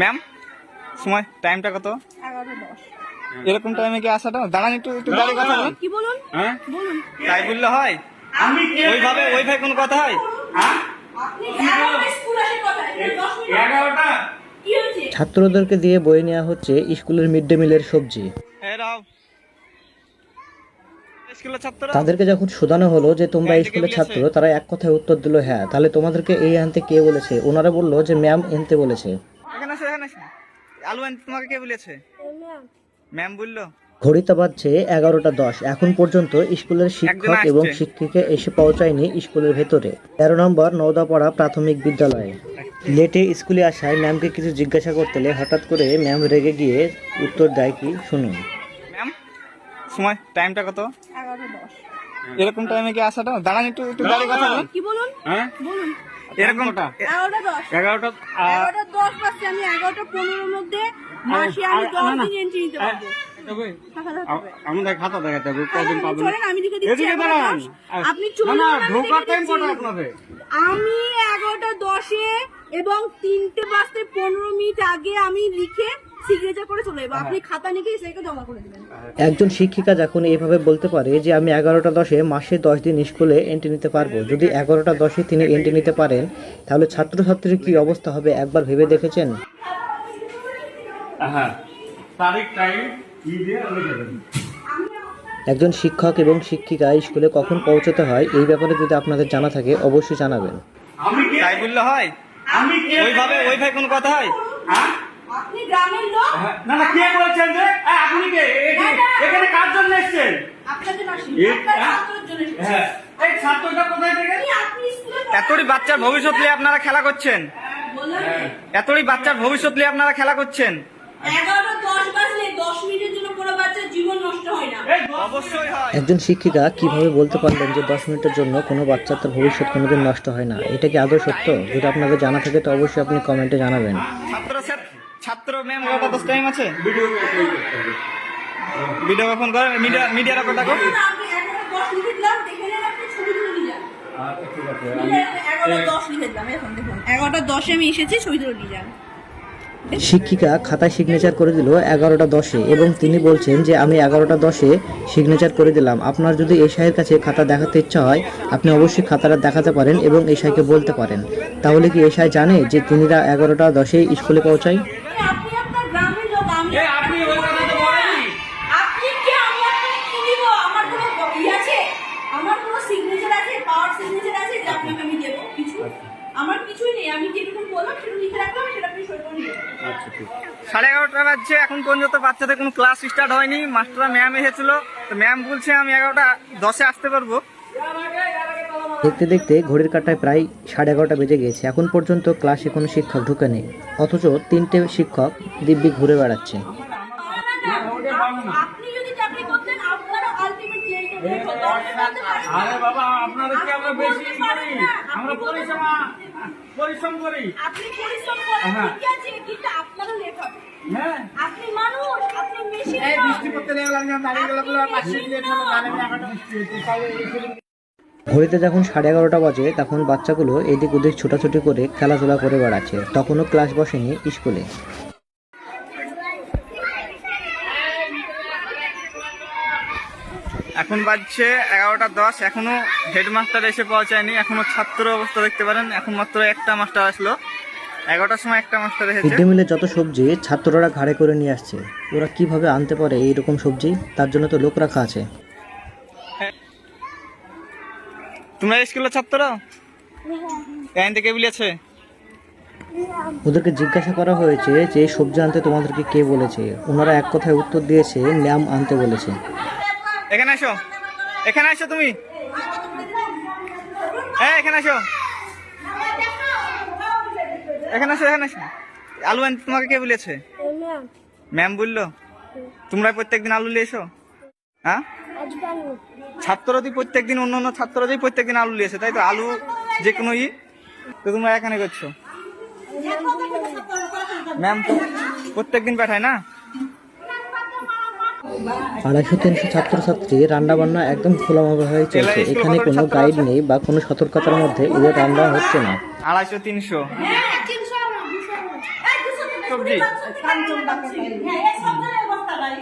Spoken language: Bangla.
ম্যাম সময় টাইমটা কত? 11:10। এরকম টাইমে কি আসাটা? দাঁড়ান একটু একটু দাঁড়িয়ে কথা বলুন। কি বলুন? হ্যাঁ বলুন। তাই বললে হয়? ওইভাবে ওইভাবে কোনো কথা হয়? আপনি 11টা স্কুল আসে কথা, 10 মিনিট 11টা কি হচ্ছে? ছাত্রদেরকে দিয়ে বয়ে নেওয়া হচ্ছে স্কুলের মিড ডে মিলের সবজি। এই রাও স্কুলের ছাত্ররা তাদেরকে যখন শোধানো হলো যে তোমরা স্কুলের ছাত্র, তারা এক কথায় উত্তর দিল হ্যাঁ। তাহলে তোমাদেরকে এই আনতে কে বলেছে? ওনারা বললো যে ম্যাম এনতে বলেছে। এখানে আসো এখানে আসো। আলু আনতে তোমাকে কে বলেছে? ম্যাম বললো। ঘড়িতে বাজছে 11:10। এখন পর্যন্ত স্কুলের শিক্ষক এবং শিক্ষিকা এসে পৌঁছায়নি স্কুলের ভেতরে। 13 নম্বর নওদাপাড়া প্রাথমিক বিদ্যালয়ে লেটে স্কুলে আসায় ম্যামকে কিছু জিজ্ঞাসা করতেলে হঠাৎ করে ম্যাম রেগে গিয়ে উত্তর দেয় কি শুনুন। ম্যাম সময় টাইমটা কত? 11:10। এরকম টাইমে কি আসাটা? দাঁড়ান একটু একটু দাঁড়িয়ে কথা বলুন। কি বলুন? হ্যাঁ বলুন। এরকম 11:10। 11টা 11:10 পাচ্ছে, আমি 11:15 এর মধ্যে মাসে আমি 10 দিন এন্ট্রি নিতে পারবো। আমাদের খাতা দেখাতে হবে কদিন পাবেন। চলেন আমি লিখে দিচ্ছি। এদিকে দাঁড়ান। আপনি চলুন, ঢোকার টাইম কত আপনাদের? আমি 11:10 এবং 3:15 আগে আমি লিখে সিগনেচার করে চলে যাবো। আপনি খাতা নিয়ে এসে জমা করে দিবেন। একজন শিক্ষিকা যখন এইভাবে বলতে পারে যে আমি 11:10 মাসে 10 দিন স্কুলে এন্ট্রি নিতে পারবো, যদি 11:10 তিনি এন্ট্রি নিতে পারেন তাহলে ছাত্রছাত্রীর কি অবস্থা হবে একবার ভেবে দেখেছেন? একজন শিক্ষক এবং শিক্ষিকা স্কুলে কখন পৌঁছতে হয় এই ব্যাপারে যদি আপনাদের জানা থাকে অবশ্যই জানাবেন। তাই বললে হয়? ওইভাবে ওইভাবে কোনো কথা হয়? আপনি গ্রামের লোক? না না কে বলছেন যে আপনি কে এখানে কার জন্য এসেছেন? আপনাদের আসি, আপনার ছাত্রের জন্য এসেছি। হ্যাঁ এই ছাত্রটা কোথায় থেকে? আপনি স্কুলে এতই বাচ্চার ভবিষ্যৎ নিয়ে আপনারা খেলা করছেন। বললাম এতই বাচ্চার ভবিষ্যৎ নিয়ে আপনারা খেলা করছেন। 11:10 বাজলে 10 মিনিটের জন্য কোনো বাচ্চার জীবন নষ্ট হয় না। অবশ্যই হয়। একজন শিক্ষিকা কিভাবে বলতে পারলেন যে 10 মিনিটের জন্য কোনো বাচ্চার তার ভবিষ্যৎ কোনোদিন নষ্ট হয় না? এটা কি আদৌ সত্য? যদি আপনাদের জানা থাকে তো অবশ্যই আপনি কমেন্টে জানাবেন। ছাত্র ম্যাম কটা 10 টাইম আছে? ভিডিও কখন করে মিডিয়া রেকর্ডটা করো। আমি 11:10 লিখে দিলাম, দেখে নেন, আপনি ছবি তুলে নিয়ে যান। আচ্ছা ঠিক আছে, আমি 11:10 লিখে দিলাম। এখন দেখুন 11:10 আমি এসেছি, ছবি তুলে নিয়ে যান। শিক্ষিকা খাতায় সিগনেচার করে দিল 11:10 এবং তিনি বলছেন যে আমি 11:10 সিগনেচার করে দিলাম। আপনার যদি এসআইয়ের কাছে খাতা দেখাতে ইচ্ছা হয় আপনি অবশ্যই খাতাটা দেখাতে পারেন এবং এসআইকে বলতে পারেন। তাহলে কি এসআই জানে যে তিনিরা 11:10 স্কুলে পৌঁছায়? আপনি আপনার গ্রামের লোক, আমি আপনি ওই কথা তো বলেননি। আপনি কি আমি আপনাকে কি দিব? আমার কোনো ই আছে? আমার কোনো সিগনেচার আছে, পাওয়ার সিগনেচার আছে যে আপনাকে আমি দেব কিছু? আমার কিছুই নেই। আমি যেটুকু বললাম সেটা লিখে রাখলাম, সেটা আপনি সই করে নিয়ে যাবেন। আচ্ছা ঠিক। 11:30 বাজছে, এখন পর্যন্ত বাচ্চাদের কোনো ক্লাস স্টার্ট হয়নি। মাস্টাররা ম্যাম এসেছিল, তো ম্যাম বলছে আমি 11:10 আসতে পারবো। দেখতে দেখতে ঘড়ির কাঁটায় প্রায় 11:30 বেজে গিয়েছে। এখন পর্যন্ত ক্লাসে কোনো শিক্ষক ঢুকেনি, অথচ 3টে শিক্ষক দিব্যি ঘুরে বেড়াচ্ছে। আপনি যদি চাকরি করতেন আপনারও আলটিমেট লেট হতো। আরে বাবা আপনাদের কি আমরা বেশি করি? আমরা পরিশ্রম করি। আপনি পরিশ্রম করেন ঠিক আছে, কিন্তু আপনারও লেট হবে। হ্যাঁ আপনি মানুষ, আপনি মেশিন এই না। বৃষ্টি করতে লাগলে আমি দাঁড়িয়ে গেলাম 5 মিনিট লেট হলো, জানেন না এখন ঘড়িতে যখন 11:30 বাজে তখন বাচ্চাগুলো এদিক ওদিক ছোটাছুটি করে খেলাধুলা করে বেড়াচ্ছে। তখনও ক্লাস বসেনি স্কুলে। এখন বাজছে 11:10, এখনো হেডমাস্টার এসে পৌঁছায়নি। এখনো ছাত্র অবস্থা দেখতে পারেন। এখন মাত্র একটা মাস্টার আসলো। 11টার সময় একটা মাস্টার মিড এসেছে। ডে মিলে যত সবজি ছাত্ররা ঘাড়ে করে নিয়ে আসছে। ওরা কিভাবে আনতে পারে এইরকম সবজি? তার জন্য তো লোক রাখা আছে। তোমরা স্কুলের ছাত্র? এখান থেকে বলেছে? ওদেরকে জিজ্ঞাসা করা হয়েছে যে এই সবজি আনতে তোমাদেরকে কে বলেছে? ওনারা এক কথায় উত্তর দিয়েছে ম্যাম আনতে বলেছে। এখানে আসো, এখানে আসো তুমি। হ্যাঁ এখানে আসো, এখানে আসো, এখানে আসো। আলু আনতে তোমাকে কে বলেছে? ম্যাম বললো? তোমরা প্রত্যেকদিন আলু নিয়ে এসো? হ্যাঁ ছাত্রদি প্রত্যেকদিন অন্য ছাত্রদি প্রত্যেকদিন আলু নিয়ে এসে, তাই তো? আলু যে কোনো তো তোমরা এখানে করছো। ম্যাম তো প্রত্যেকদিন পাঠায় না? 250-300 ছাত্রছাত্রী রান্না বান্না একদম খোলামেলা হয়ে চলছে। এখানে কোনো গাইড নেই বা কোনো সতর্কতার মধ্যে এদের রান্না হচ্ছে না। 250-300 সবজি হ্যাঁ এই সব ধরনের বস্তা ভাই